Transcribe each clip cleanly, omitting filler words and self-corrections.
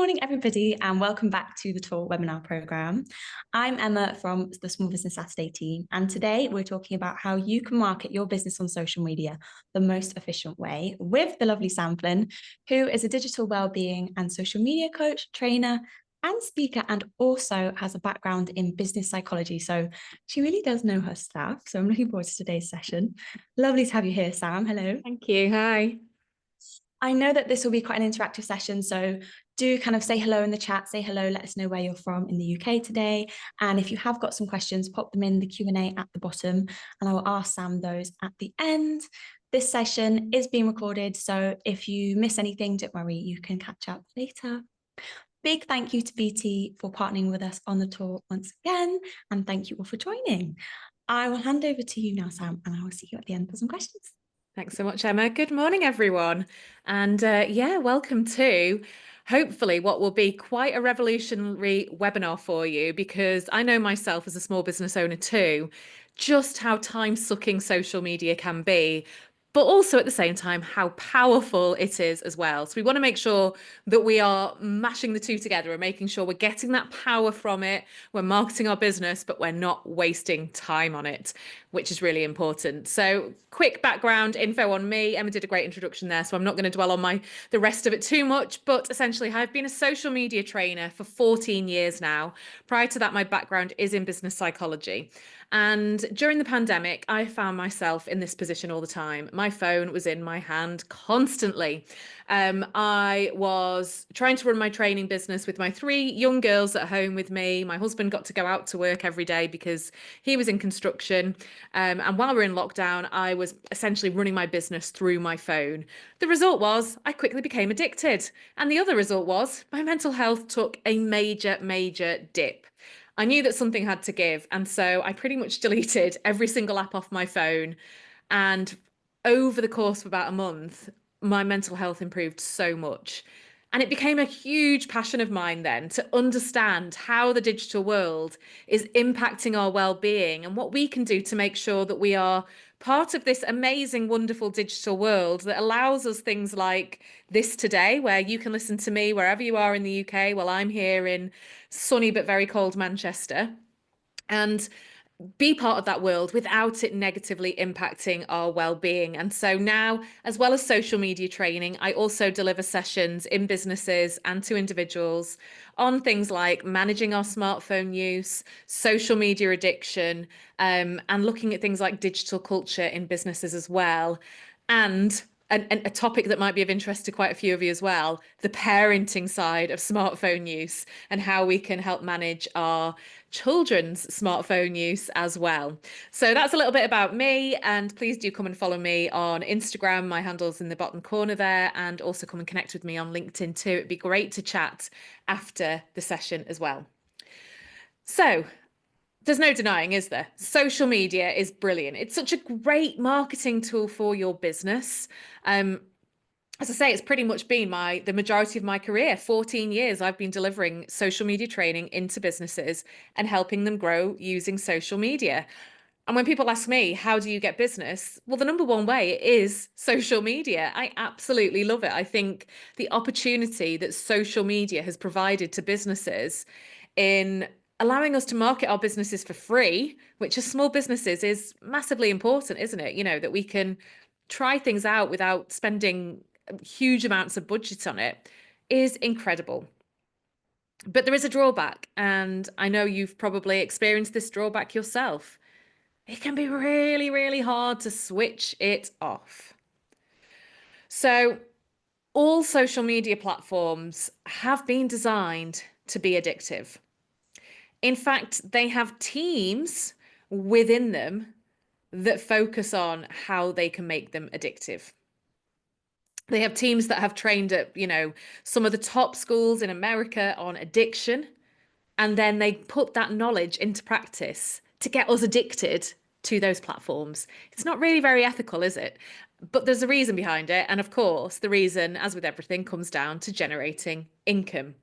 morning, everybody, and welcome back to the Talk webinar program. I'm Emma from the Small Business Saturday team, and today we're talking about how you can market your business on social media the most efficient way with the lovely Sam Flynn, who is a digital wellbeing and social media coach, trainer, and speaker, and also has a background in business psychology. So she really does know her stuff. So I'm looking forward to today's session. Lovely to have you here, Sam. Hello. Thank you. Hi. I know that this will be quite an interactive session, so do kind of say hello in the chat, say hello, let us know where you're from in the UK today. And if you have got some questions, pop them in the Q&A at the bottom, and I will ask Sam those at the end. This session is being recorded, so if you miss anything, don't worry, you can catch up later. Big thank you to BT for partnering with us on the tour once again, and thank you all for joining. I will hand over to you now, Sam, and I will see you at the end for some questions. Thanks so much, Emma. Good morning, everyone. And welcome to hopefully what will be quite a revolutionary webinar for you, because I know myself as a small business owner too, just how time-sucking social media can be, but also at the same time, how powerful it is as well. So we want to make sure that we are mashing the two together and making sure we're getting that power from it. We're marketing our business, but we're not wasting time on it, which is really important. So quick background info on me. Emma did a great introduction there, so I'm not going to dwell on the rest of it too much, but essentially I've been a social media trainer for 14 years now. Prior to that, my background is in business psychology. And during the pandemic, I found myself in this position all the time. My phone was in my hand constantly. I was trying to run my training business with my 3 young girls at home with me. My husband got to go out to work every day because he was in construction. And while we were in lockdown, I was essentially running my business through my phone. The result was I quickly became addicted. And the other result was my mental health took a major, major dip. I knew that something had to give. And so I pretty much deleted every single app off my phone. And over the course of about a month, my mental health improved so much. And it became a huge passion of mine then to understand how the digital world is impacting our well-being and what we can do to make sure that we are part of this amazing, wonderful digital world that allows us things like this today, where you can listen to me wherever you are in the UK while I'm here in sunny but very cold Manchester, and be part of that world without it negatively impacting our well-being. And so now, as well as social media training, I also deliver sessions in businesses and to individuals on things like managing our smartphone use, social media addiction, and looking at things like digital culture in businesses as well. And a topic that might be of interest to quite a few of you as well, the parenting side of smartphone use and how we can help manage our children's smartphone use as well. So that's a little bit about me, and please do come and follow me on Instagram. My handle's in the bottom corner there, and also come and connect with me on LinkedIn too. It'd be great to chat after the session as well. So there's no denying, is there? Social media is brilliant. It's such a great marketing tool for your business. As I say, it's pretty much been the majority of my career. 14 years I've been delivering social media training into businesses and helping them grow using social media. And when people ask me, how do you get business? Well, the number one way is social media. I absolutely love it. I think the opportunity that social media has provided to businesses in allowing us to market our businesses for free, which as small businesses is massively important, isn't it? You know, that we can try things out without spending huge amounts of budget on it, is incredible. But there is a drawback, and I know you've probably experienced this drawback yourself. It can be really, really hard to switch it off. So all social media platforms have been designed to be addictive. In fact, they have teams within them that focus on how they can make them addictive. They have teams that have trained at, some of the top schools in America on addiction, and then they put that knowledge into practice to get us addicted to those platforms. It's not really very ethical, is it? But there's a reason behind it. And of course, the reason, as with everything, comes down to generating income.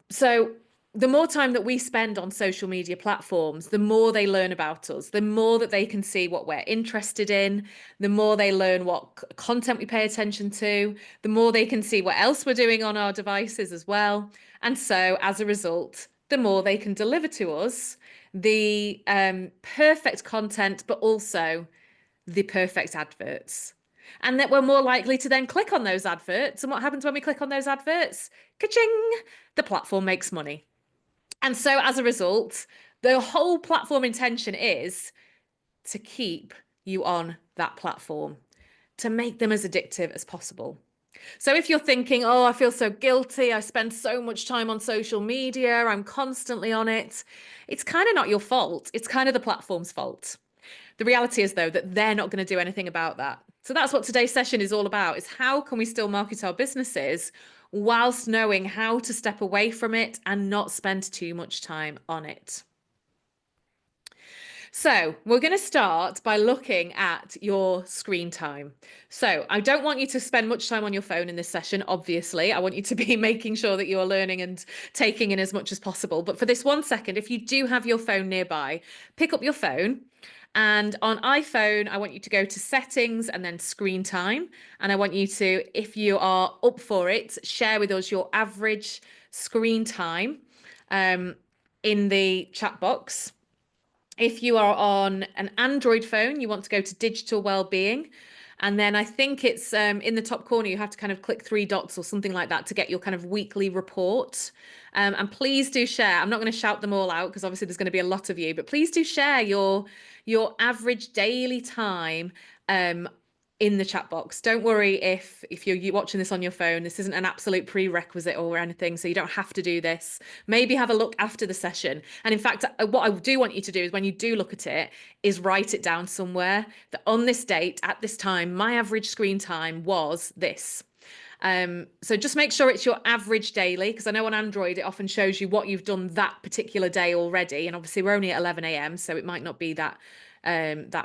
So the more time that we spend on social media platforms, the more they learn about us, the more that they can see what we're interested in, the more they learn what content we pay attention to, the more they can see what else we're doing on our devices as well. And so as a result, the more they can deliver to us the perfect content, but also the perfect adverts. And that we're more likely to then click on those adverts. And what happens when we click on those adverts? Ka-ching! The platform makes money. And so as a result, the whole platform intention is to keep you on that platform, to make them as addictive as possible. So if you're thinking, oh, I feel so guilty, I spend so much time on social media, I'm constantly on it, it's kind of not your fault. It's kind of the platform's fault. The reality is, though, that they're not going to do anything about that. So that's what today's session is all about, is how can we still market our businesses whilst knowing how to step away from it and not spend too much time on it. So we're going to start by looking at your screen time. So I don't want you to spend much time on your phone in this session, obviously. I want you to be making sure that you're learning and taking in as much as possible. But for this 1 second, if you do have your phone nearby, pick up your phone. And on iPhone, I want you to go to settings and then screen time. And I want you to, if you are up for it, share with us your average screen time in the chat box. If you are on an Android phone, you want to go to digital wellbeing. And then I think it's in the top corner, you have to kind of click 3 dots or something like that to get your kind of weekly report. And please do share. I'm not going to shout them all out because obviously there's going to be a lot of you, but please do share your average daily time in the chat box. Don't worry if you're watching this on your phone. This isn't an absolute prerequisite or anything, so you don't have to do this. Maybe have a look after the session. And in fact, what I do want you to do is when you do look at it, is write it down somewhere that on this date, at this time, my average screen time was this. So just make sure it's your average daily, because I know on Android, it often shows you what you've done that particular day already. And obviously we're only at 11 a.m., so it might not be that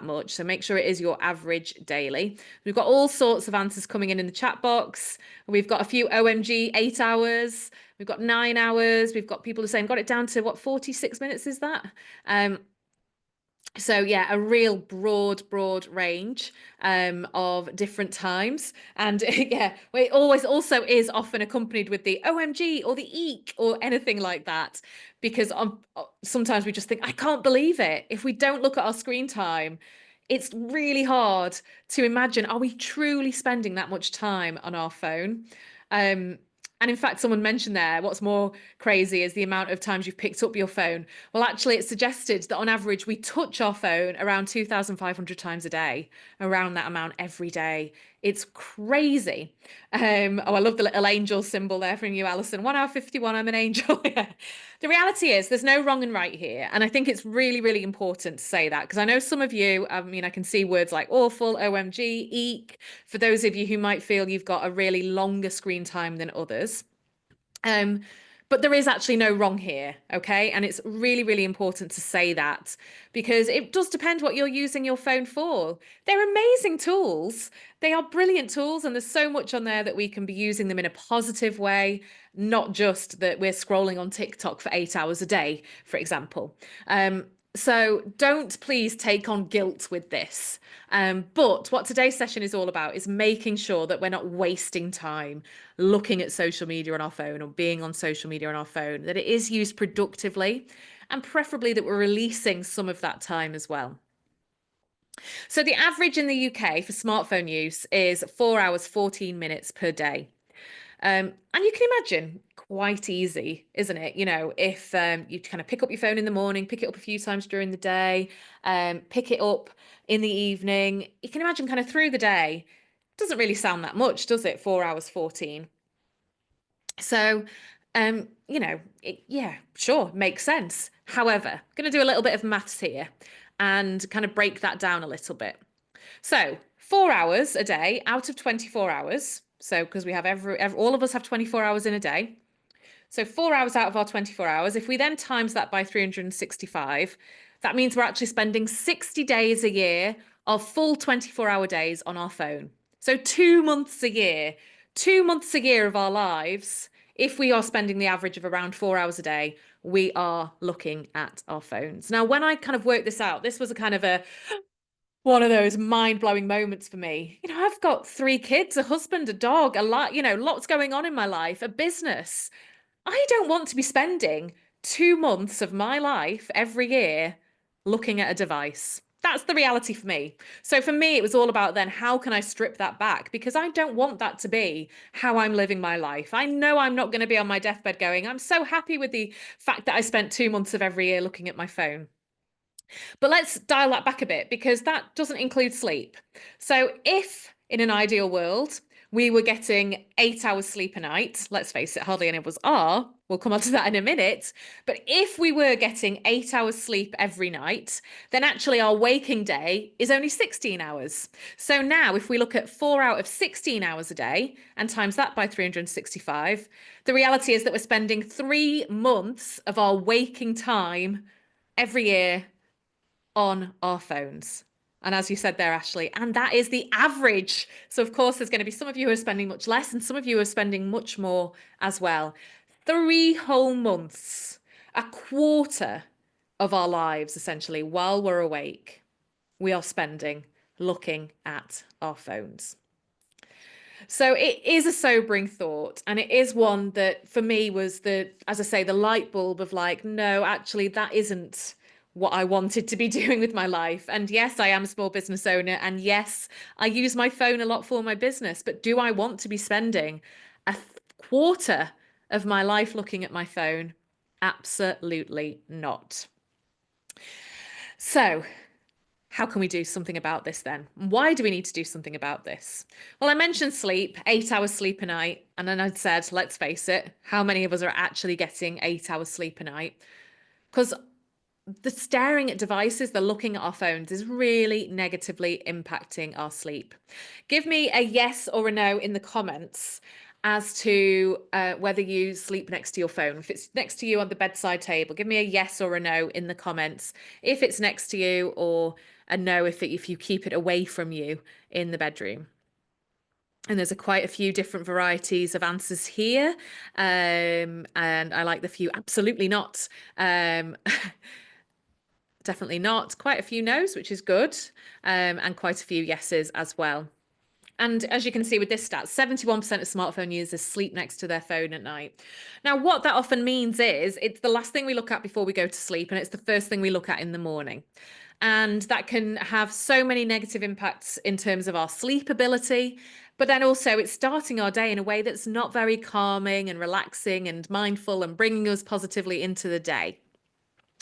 much. So make sure it is your average daily. We've got all sorts of answers coming in the chat box. We've got a few OMG 8 hours. We've got 9 hours. We've got people who are saying got it down to what, 46 minutes is that? So yeah, a real broad range of different times. And yeah, it always also is often accompanied with the OMG or the eek or anything like that, because sometimes we just think, I can't believe it. If we don't look at our screen time, it's really hard to imagine, are we truly spending that much time on our phone? And in fact, someone mentioned there, what's more crazy is the amount of times you've picked up your phone. Well, actually, it's suggested that on average, we touch our phone around 2,500 times a day, around that amount every day. It's crazy. Oh, I love the little angel symbol there from you, Alison. 1 hour 51, I'm an angel. Yeah. The reality is there's no wrong and right here. And I think it's really, really important to say that, because I know some of you, I mean, I can see words like awful, OMG, eek, for those of you who might feel you've got a really longer screen time than others. But there is actually no wrong here, okay? And it's really, really important to say that, because it does depend what you're using your phone for. They're amazing tools. They are brilliant tools, and there's so much on there that we can be using them in a positive way, not just that we're scrolling on TikTok for 8 hours a day, for example. So don't please take on guilt with this. But what today's session is all about is making sure that we're not wasting time looking at social media on our phone or being on social media on our phone, that it is used productively, and preferably that we're releasing some of that time as well. So the average in the UK for smartphone use is 4 hours, 14 minutes per day. And you can imagine, quite easy, isn't it? You know, if you kind of pick up your phone in the morning, pick it up a few times during the day, pick it up in the evening, you can imagine kind of through the day, doesn't really sound that much, does it? 4 hours, 14. So, you know, yeah, sure, makes sense. However, I'm going to do a little bit of maths here and kind of break that down a little bit. So 4 hours a day out of 24 hours. So because we have all of us have 24 hours in a day. So 4 hours out of our 24 hours, if we then times that by 365, that means we're actually spending 60 days a year of full 24-hour days on our phone. So 2 months a year, 2 months a year of our lives if we are spending the average of around 4 hours a day, we are looking at our phones. Now, when I kind of worked this out, this was a kind of one of those mind-blowing moments for me. I've got 3 kids, a husband, a dog, a lot, lots going on in my life, a business. I don't want to be spending 2 months of my life every year looking at a device. That's the reality for me. So for me, it was all about then, how can I strip that back? Because I don't want that to be how I'm living my life. I know I'm not going to be on my deathbed going, I'm so happy with the fact that I spent 2 months of every year looking at my phone. But let's dial that back a bit, because that doesn't include sleep. So if in an ideal world, we were getting 8 hours sleep a night, let's face it, hardly any of us are. We'll come on to that in a minute. But if we were getting 8 hours sleep every night, then actually our waking day is only 16 hours. So now if we look at 4 out of 16 hours a day and times that by 365, the reality is that we're spending 3 months of our waking time every year on our phones. And as you said there, Ashley, and that is the average. So of course, there's going to be some of you who are spending much less and some of you are spending much more as well. 3 whole months, a quarter of our lives, essentially, while we're awake, we are spending looking at our phones. So it is a sobering thought, and it is one that for me was as I say, the light bulb of like, no, actually, that isn't what I wanted to be doing with my life. And yes, I am a small business owner, and yes, I use my phone a lot for my business, but do I want to be spending a quarter of my life looking at my phone? Absolutely not. So how can we do something about this then? Why do we need to do something about this? Well, I mentioned sleep, 8 hours sleep a night. And then I said, let's face it, how many of us are actually getting 8 hours sleep a night? Because the staring at devices, the looking at our phones is really negatively impacting our sleep. Give me a yes or a no in the comments as to whether you sleep next to your phone. If it's next to you on the bedside table, give me a yes or a no in the comments. If it's next to you, or a no if you keep it away from you in the bedroom. And there's quite a few different varieties of answers here. And I like the few absolutely not. Definitely not. Quite a few no's, which is good. And quite a few yeses as well. And as you can see with this stat, 71% of smartphone users sleep next to their phone at night. Now, what that often means is it's the last thing we look at before we go to sleep, and it's the first thing we look at in the morning. And that can have so many negative impacts in terms of our sleep ability, but then also it's starting our day in a way that's not very calming and relaxing and mindful and bringing us positively into the day.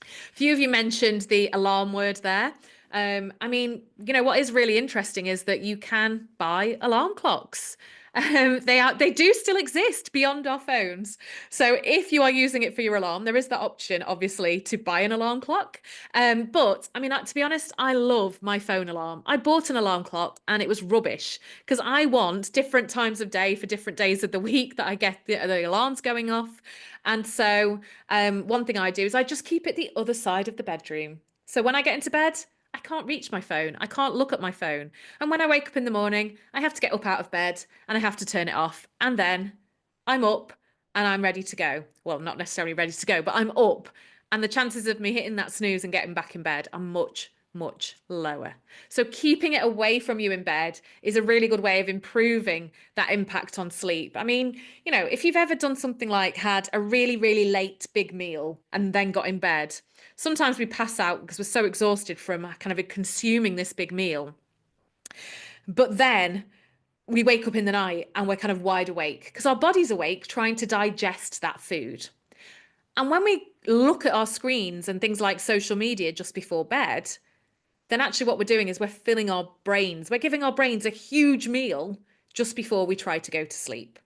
A few of you mentioned the alarm word there. I mean, what is really interesting is that you can buy alarm clocks. They do still exist beyond our phones. So if you are using it for your alarm, there is the option, obviously, to buy an alarm clock. But I mean, to be honest, I love my phone alarm. I bought an alarm clock and it was rubbish, because I want different times of day for different days of the week that I get the alarms going off. And so one thing I do is I just keep it the other side of the bedroom. So when I get into bed, I can't reach my phone. I can't look at my phone. And when I wake up in the morning, I have to get up out of bed and I have to turn it off. And then I'm up and I'm ready to go. Well, not necessarily ready to go, but I'm up. And the chances of me hitting that snooze and getting back in bed are much, much lower. So keeping it away from you in bed is a really good way of improving that impact on sleep. I mean, if you've ever done something like had a really, really late big meal and then got in bed, sometimes we pass out because we're so exhausted from kind of consuming this big meal. But then we wake up in the night and we're kind of wide awake because our body's awake trying to digest that food. And when we look at our screens and things like social media just before bed, then actually what we're doing is we're filling our brains. We're giving our brains a huge meal just before we try to go to sleep.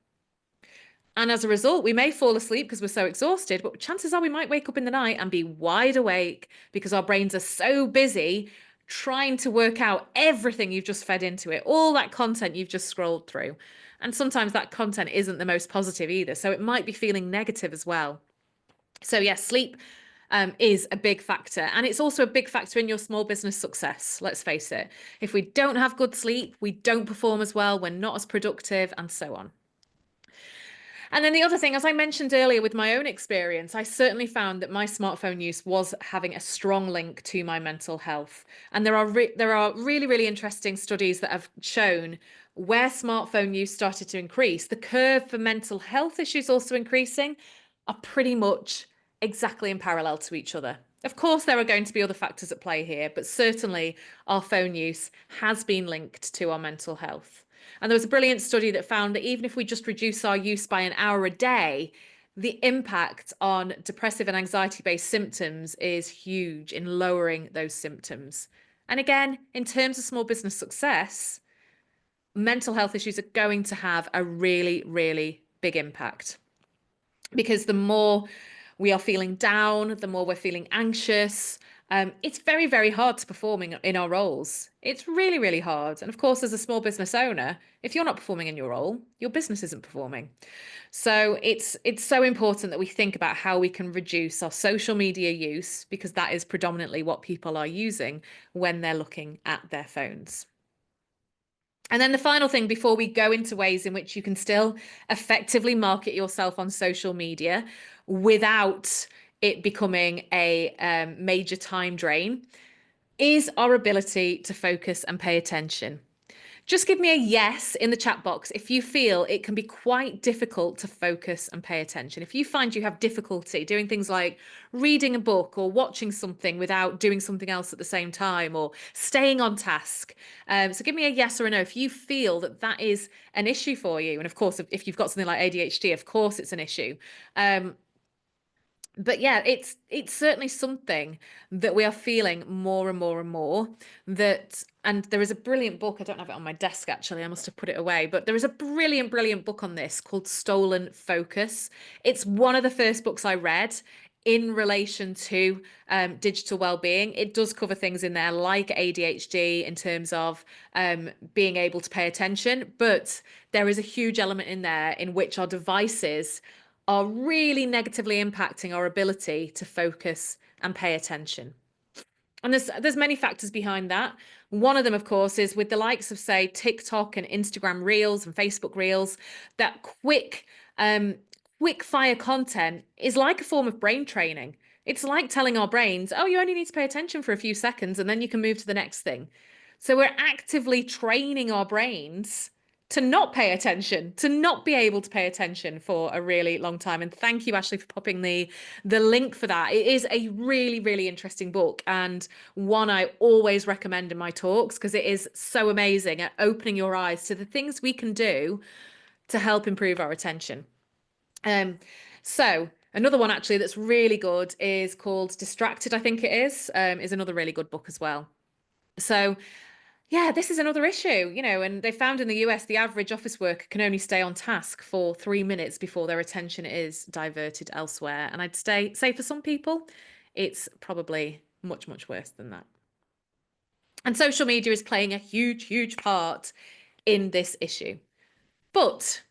And as a result, we may fall asleep because we're so exhausted, but chances are we might wake up in the night and be wide awake because our brains are so busy trying to work out everything you've just fed into it, all that content you've just scrolled through. And sometimes that content isn't the most positive either. So it might be feeling negative as well. So yes, sleep is a big factor. And it's also a big factor in your small business success. Let's face it. If we don't have good sleep, we don't perform as well, we're not as productive, and so on. And then the other thing, as I mentioned earlier with my own experience, I certainly found that my smartphone use was having a strong link to my mental health. And there are really, really interesting studies that have shown where smartphone use started to increase, the curve for mental health issues also increasing, are pretty much exactly in parallel to each other. Of course, there are going to be other factors at play here, but certainly our phone use has been linked to our mental health. And there was a brilliant study that found that even if we just reduce our use by an hour a day, the impact on depressive and anxiety-based symptoms is huge in lowering those symptoms. And again, in terms of small business success, mental health issues are going to have a really, really big impact, because the more we are feeling down, the more we're feeling anxious. It's very, very hard to perform in our roles. It's really, really hard. And of course, as a small business owner, if you're not performing in your role, your business isn't performing. So it's so important that we think about how we can reduce our social media use, because that is predominantly what people are using when they're looking at their phones. And then the final thing before we go into ways in which you can still effectively market yourself on social media without it becoming a major time drain is our ability to focus and pay attention. Just give me a yes in the chat box if you feel it can be quite difficult to focus and pay attention. If you find you have difficulty doing things like reading a book or watching something without doing something else at the same time, or staying on task. So give me a yes or a no if you feel that that is an issue for you. And of course, if you've got something like ADHD, of course it's an issue. But yeah, it's certainly something that we are feeling more and more and more. And there is a brilliant book, I don't have it on my desk actually, I must have put it away, but there is a brilliant, brilliant book on this called Stolen Focus. It's one of the first books I read in relation to digital well-being. It does cover things in there like ADHD in terms of being able to pay attention, but there is a huge element in there in which our devices are really negatively impacting our ability to focus and pay attention. And there's many factors behind that. One of them, of course, is with the likes of, say, TikTok and Instagram Reels and Facebook Reels, that quick fire content is like a form of brain training. It's like telling our brains, oh, you only need to pay attention for a few seconds and then you can move to the next thing. So we're actively training our brains to not pay attention, to not be able to pay attention for a really long time. And thank you, Ashley, for popping the link for that. It is a really, really interesting book, and one I always recommend in my talks because it is so amazing at opening your eyes to the things we can do to help improve our attention. So another one actually that's really good is called Distracted, I think it is another really good book as well. So yeah, this is another issue, and they found in the US, the average office worker can only stay on task for 3 minutes before their attention is diverted elsewhere. And I'd say for some people, it's probably much, much worse than that. And social media is playing a huge, huge part in this issue. But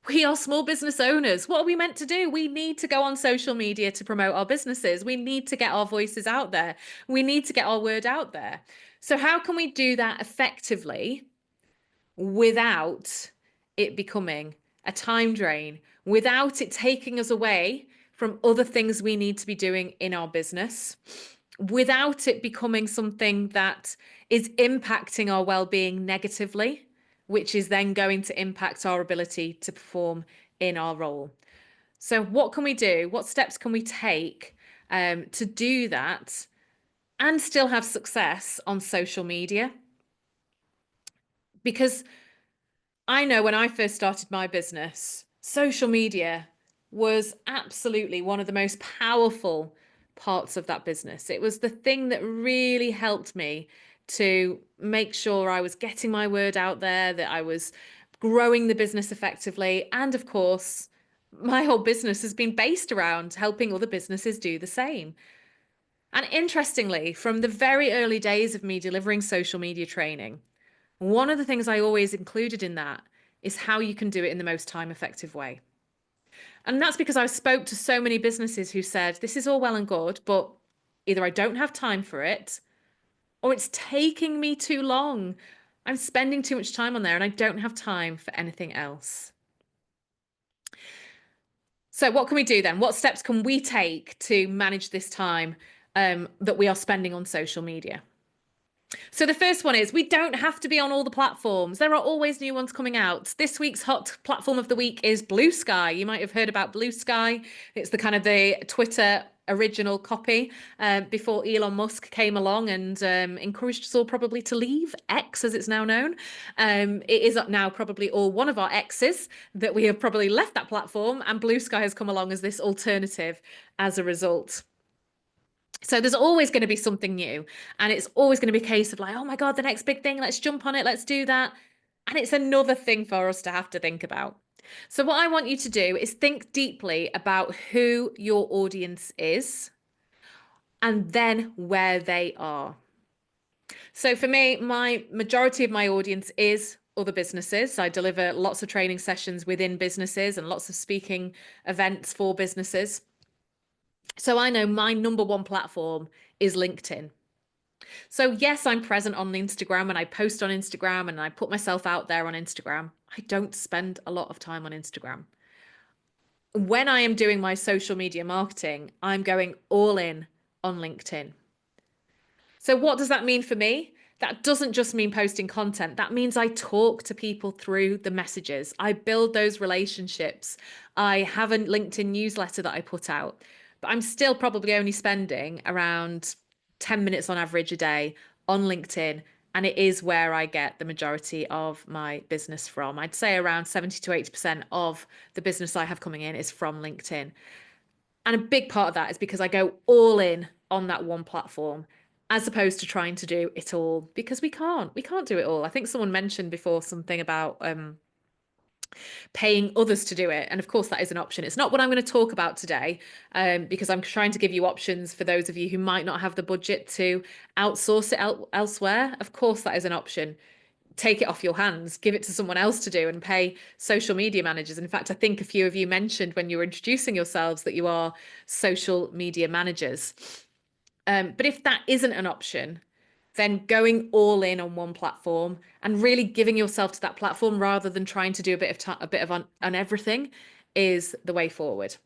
we are small business owners. What are we meant to do? We need to go on social media to promote our businesses. We need to get our voices out there. We need to get our word out there. So how can we do that effectively without it becoming a time drain, without it taking us away from other things we need to be doing in our business, without it becoming something that is impacting our well-being negatively, which is then going to impact our ability to perform in our role? So what can we do? What steps can we take to do that and still have success on social media? Because I know when I first started my business, social media was absolutely one of the most powerful parts of that business. It was the thing that really helped me to make sure I was getting my word out there, that I was growing the business effectively. And of course, my whole business has been based around helping other businesses do the same. And interestingly, from the very early days of me delivering social media training, one of the things I always included in that is how you can do it in the most time effective way. And that's because I spoke to so many businesses who said, this is all well and good, but either I don't have time for it, or it's taking me too long. I'm spending too much time on there and I don't have time for anything else. So what can we do then? What steps can we take to manage this time that we are spending on social media? So the first one is we don't have to be on all the platforms. There are always new ones coming out. This week's hot platform of the week is Blue Sky. You might have heard about Blue Sky. It's the kind of the Twitter original copy before Elon Musk came along and encouraged us all probably to leave X, as it's now known. It is now probably all one of our X's that we have probably left that platform, and Blue Sky has come along as this alternative as a result. So there's always going to be something new, and it's always going to be a case of like, oh my God, the next big thing, let's jump on it, let's do that. And it's another thing for us to have to think about. So what I want you to do is think deeply about who your audience is and then where they are. So for me, my majority of my audience is other businesses. I deliver lots of training sessions within businesses and lots of speaking events for businesses. So I know my number one platform is LinkedIn. So yes, I'm present on Instagram and I post on Instagram and I put myself out there on Instagram. I don't spend a lot of time on Instagram. When I am doing my social media marketing, I'm going all in on LinkedIn. So what does that mean for me? That doesn't just mean posting content. That means I talk to people through the messages. I build those relationships. I have a LinkedIn newsletter that I put out, but I'm still probably only spending around 10 minutes on average a day on LinkedIn. And it is where I get the majority of my business from. I'd say around 70 to 80% of the business I have coming in is from LinkedIn. And a big part of that is because I go all in on that one platform, as opposed to trying to do it all, because we can't do it all. I think someone mentioned before something about paying others to do it. And of course, that is an option. It's not what I'm going to talk about today, because I'm trying to give you options for those of you who might not have the budget to outsource it elsewhere. Of course, that is an option. Take it off your hands, give it to someone else to do, and pay social media managers. In fact, I think a few of you mentioned when you were introducing yourselves that you are social media managers. But if that isn't an option, then going all in on one platform and really giving yourself to that platform rather than trying to do a bit of on everything is the way forward.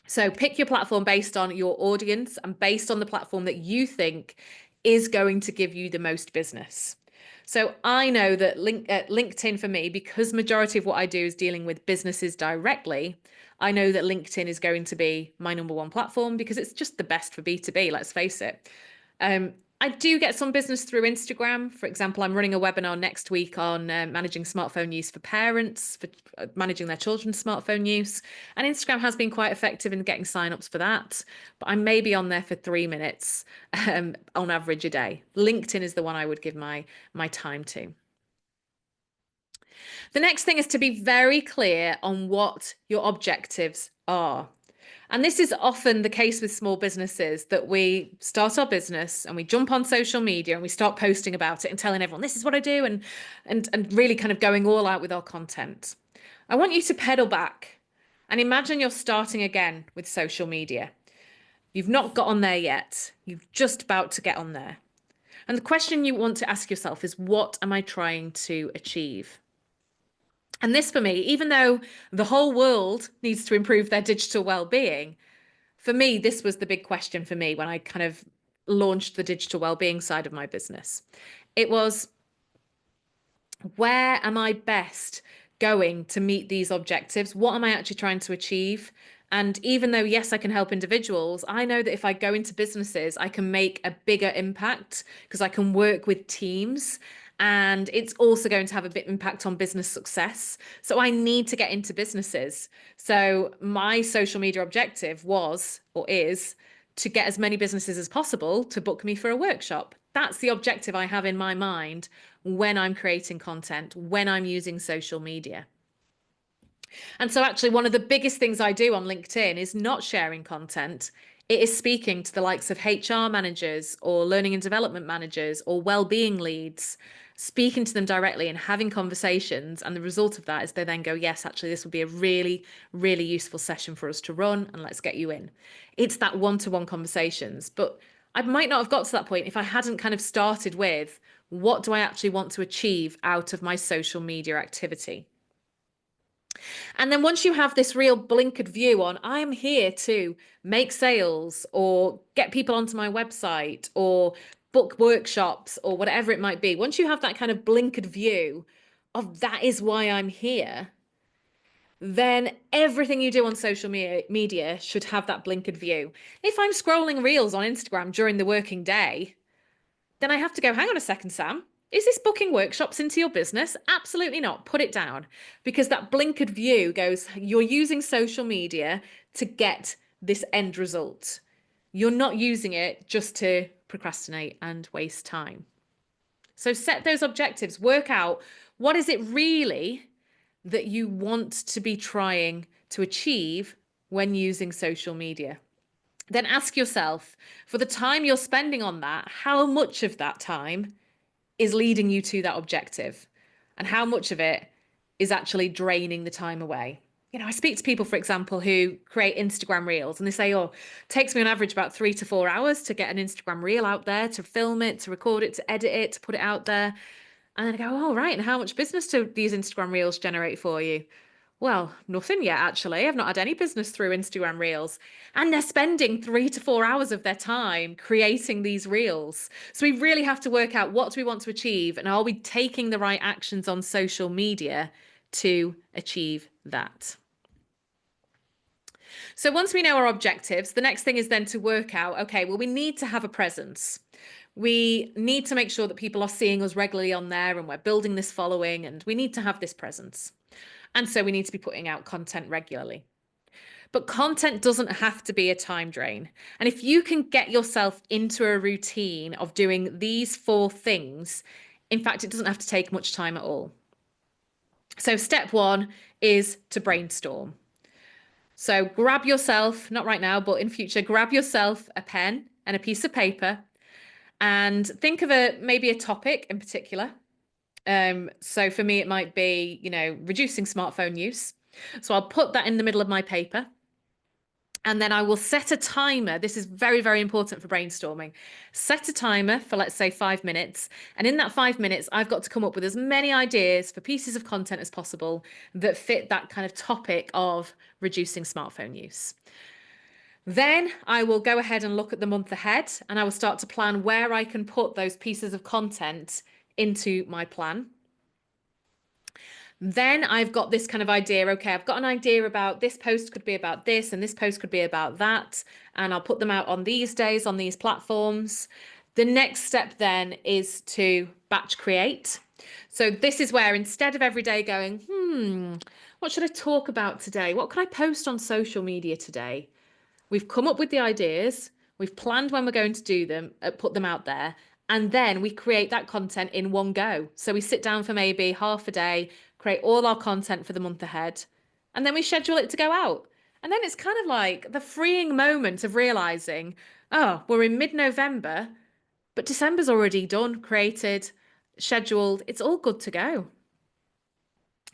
So pick your platform based on your audience and based on the platform that you think is going to give you the most business. So I know that LinkedIn for me, because majority of what I do is dealing with businesses directly, I know that LinkedIn is going to be my number one platform because it's just the best for B2B, let's face it. I do get some business through Instagram. For example, I'm running a webinar next week on managing smartphone use for parents, for managing their children's smartphone use. And Instagram has been quite effective in getting signups for that. But I may be on there for 3 minutes on average a day. LinkedIn is the one I would give my time to. The next thing is to be very clear on what your objectives are. And this is often the case with small businesses, that we start our business and we jump on social media and we start posting about it and telling everyone, this is what I do, and really kind of going all out with our content. I want you to pedal back and imagine you're starting again with social media. You've not got on there yet. You're just about to get on there. And the question you want to ask yourself is, what am I trying to achieve? And this for me, even though the whole world needs to improve their digital well-being, for me, this was the big question for me when I kind of launched the digital well-being side of my business. It was, where am I best going to meet these objectives? What am I actually trying to achieve? And even though, yes, I can help individuals, I know that if I go into businesses, I can make a bigger impact because I can work with teams. And it's also going to have a bit impact on business success. So I need to get into businesses. So my social media objective was, or is, to get as many businesses as possible to book me for a workshop. That's the objective I have in my mind when I'm creating content, when I'm using social media. And so actually one of the biggest things I do on LinkedIn is not sharing content. It is speaking to the likes of HR managers or learning and development managers or well-being leads, speaking to them directly and having conversations. And the result of that is they then go, yes, actually, this would be a really, really useful session for us to run, and let's get you in. It's that one-to-one conversations. But I might not have got to that point if I hadn't kind of started with, what do I actually want to achieve out of my social media activity? And then once you have this real blinkered view on, I'm here to make sales or get people onto my website or book workshops or whatever it might be, once you have that kind of blinkered view of that is why I'm here, then everything you do on social media should have that blinkered view. If I'm scrolling reels on Instagram during the working day, then I have to go, hang on a second, Sam. Is this booking workshops into your business? Absolutely not. Put it down, because that blinkered view goes, you're using social media to get this end result. You're not using it just to procrastinate and waste time. So set those objectives, work out what is it really that you want to be trying to achieve when using social media. Then ask yourself, for the time you're spending on that, how much of that time is leading you to that objective? And how much of it is actually draining the time away? You know, I speak to people, for example, who create Instagram reels and they say, oh, it takes me on average about 3 to 4 hours to get an Instagram reel out there, to film it, to record it, to edit it, to put it out there. And then I go, oh, right. And how much business do these Instagram reels generate for you? Well, nothing yet, actually. I've not had any business through Instagram Reels. And they're spending 3 to 4 hours of their time creating these reels. So we really have to work out, what do we want to achieve? And are we taking the right actions on social media to achieve that? So once we know our objectives, the next thing is then to work out, okay, well, we need to have a presence. We need to make sure that people are seeing us regularly on there and we're building this following, and we need to have this presence. And so we need to be putting out content regularly. But content doesn't have to be a time drain. And if you can get yourself into a routine of doing these 4 things, in fact, it doesn't have to take much time at all. So step 1 is to brainstorm. So grab yourself, not right now, but in future, grab yourself a pen and a piece of paper and think of maybe a topic in particular. So for me, it might be, reducing smartphone use. So I'll put that in the middle of my paper. And then I will set a timer. This is very, very important for brainstorming. Set a timer for, let's say, 5 minutes. And in that 5 minutes, I've got to come up with as many ideas for pieces of content as possible that fit that kind of topic of reducing smartphone use. Then I will go ahead and look at the month ahead, and I will start to plan where I can put those pieces of content into my plan. Then I've got this kind of idea, okay, I've got an idea about this post could be about this and this post could be about that, and I'll put them out on these days on these platforms. The next step then is to batch create. So this is where, instead of every day going, what should I talk about today? What can I post on social media today? We've come up with the ideas, we've planned when we're going to do them, put them out there, and then we create that content in one go. So we sit down for maybe half a day, create all our content for the month ahead, and then we schedule it to go out. And then it's kind of like the freeing moment of realizing, oh, we're in mid-November, but December's already done, created, scheduled. It's all good to go.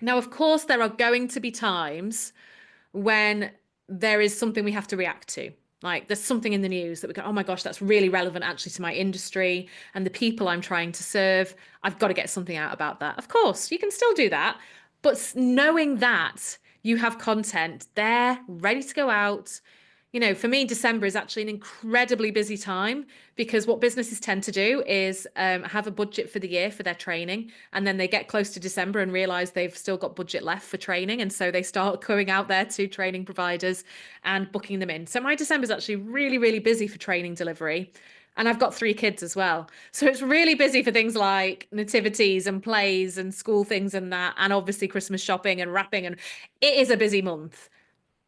Now, of course, there are going to be times when there is something we have to react to. Like there's something in the news that we go, oh my gosh, that's really relevant actually to my industry and the people I'm trying to serve. I've got to get something out about that. Of course, you can still do that. But knowing that you have content there ready to go out, for me, December is actually an incredibly busy time, because what businesses tend to do is have a budget for the year for their training. And then they get close to December and realize they've still got budget left for training. And so they start going out there to training providers and booking them in. So my December is actually really, really busy for training delivery. And I've got 3 kids as well. So it's really busy for things like nativities and plays and school things and that, and obviously Christmas shopping and wrapping. And it is a busy month.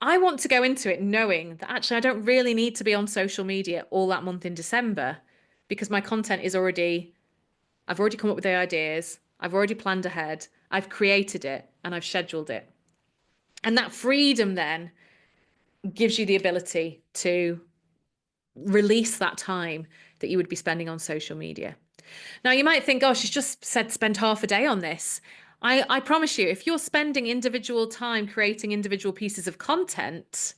I want to go into it knowing that actually I don't really need to be on social media all that month in December, because my content is I've already come up with the ideas, I've already planned ahead, I've created it, and I've scheduled it. And that freedom then gives you the ability to release that time that you would be spending on social media. Now, you might think, oh, she's just said spend half a day on this. I promise you, if you're spending individual time creating individual pieces of content,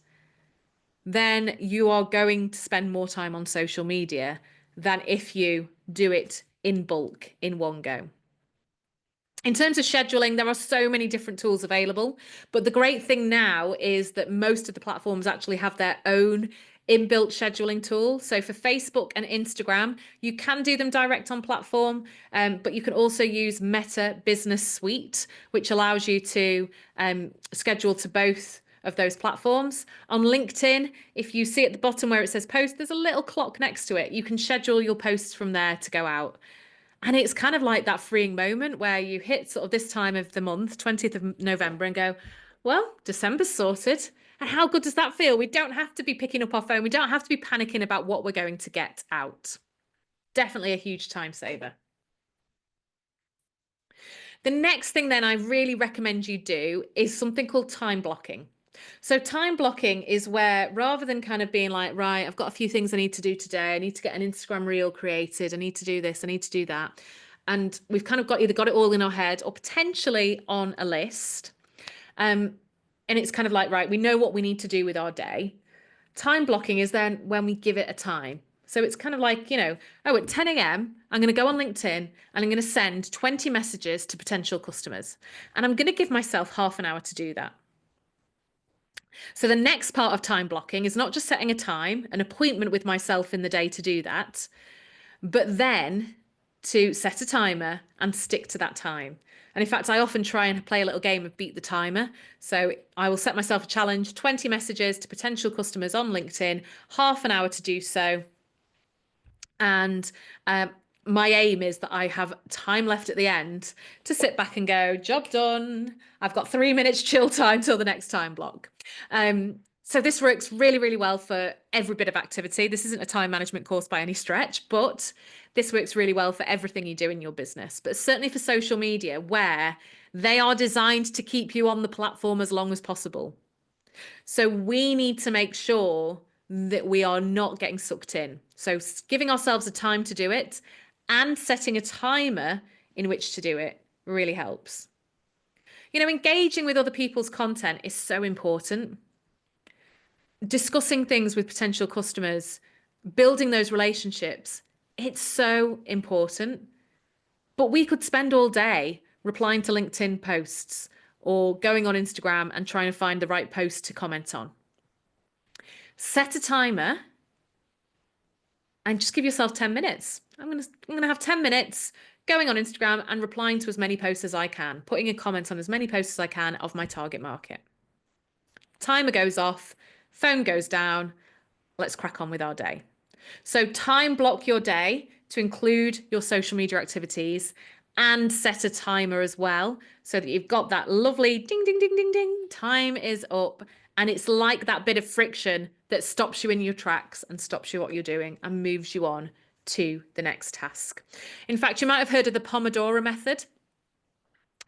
then you are going to spend more time on social media than if you do it in bulk in one go. In terms of scheduling, there are so many different tools available, but the great thing now is that most of the platforms actually have their own inbuilt scheduling tool. So for Facebook and Instagram, you can do them direct on platform, but you can also use Meta Business Suite, which allows you to schedule to both of those platforms. On LinkedIn, if you see at the bottom where it says post, there's a little clock next to it. You can schedule your posts from there to go out. And it's kind of like that freeing moment where you hit sort of this time of the month, 20th of November, and go, well, December's sorted. And how good does that feel? We don't have to be picking up our phone. We don't have to be panicking about what we're going to get out. Definitely a huge time saver. The next thing then I really recommend you do is something called time blocking. So time blocking is where rather than kind of being like, right, I've got a few things I need to do today. I need to get an Instagram reel created. I need to do this. I need to do that. And we've kind of got either got it all in our head or potentially on a list. And it's kind of like, right, we know what we need to do with our day. Time blocking is then when we give it a time. So it's kind of like, oh, at 10 a.m., I'm going to go on LinkedIn and I'm going to send 20 messages to potential customers. And I'm going to give myself half an hour to do that. So the next part of time blocking is not just setting a time, an appointment with myself in the day to do that, but then to set a timer and stick to that time. And in fact, I often try and play a little game of beat the timer. So I will set myself a challenge, 20 messages to potential customers on LinkedIn, half an hour to do so. And my aim is that I have time left at the end to sit back and go, job done. I've got 3 minutes chill time till the next time block. So this works really, really well for every bit of activity. This isn't a time management course by any stretch, but this works really well for everything you do in your business, but certainly for social media where they are designed to keep you on the platform as long as possible. So we need to make sure that we are not getting sucked in. So giving ourselves a time to do it and setting a timer in which to do it really helps. Engaging with other people's content is so important. Discussing things with potential customers, building those relationships, it's so important. But we could spend all day replying to LinkedIn posts or going on Instagram and trying to find the right post to comment on. Set a timer and just give yourself 10 minutes. I'm going to have 10 minutes going on Instagram and replying to as many posts as I can, putting a comment on as many posts as I can of my target market. Timer goes off, phone goes down. Let's crack on with our day. So time block your day to include your social media activities and set a timer as well so that you've got that lovely ding, ding, ding, ding, ding. Time is up. And it's like that bit of friction that stops you in your tracks and stops you what you're doing and moves you on to the next task. In fact, you might have heard of the Pomodoro method.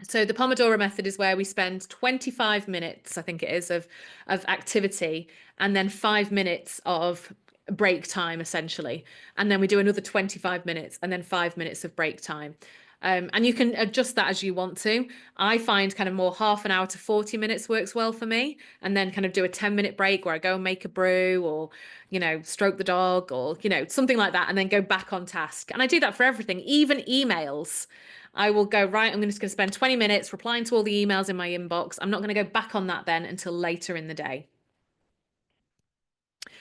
So the Pomodoro method is where we spend 25 minutes, I think it is, of activity and then 5 minutes of break time, essentially. And then we do another 25 minutes and then 5 minutes of break time. And you can adjust that as you want to. I find kind of more half an hour to 40 minutes works well for me. And then kind of do a 10-minute break where I go and make a brew or, stroke the dog or, something like that, and then go back on task. And I do that for everything, even emails. I will go, right, I'm just going to spend 20 minutes replying to all the emails in my inbox. I'm not going to go back on that then until later in the day.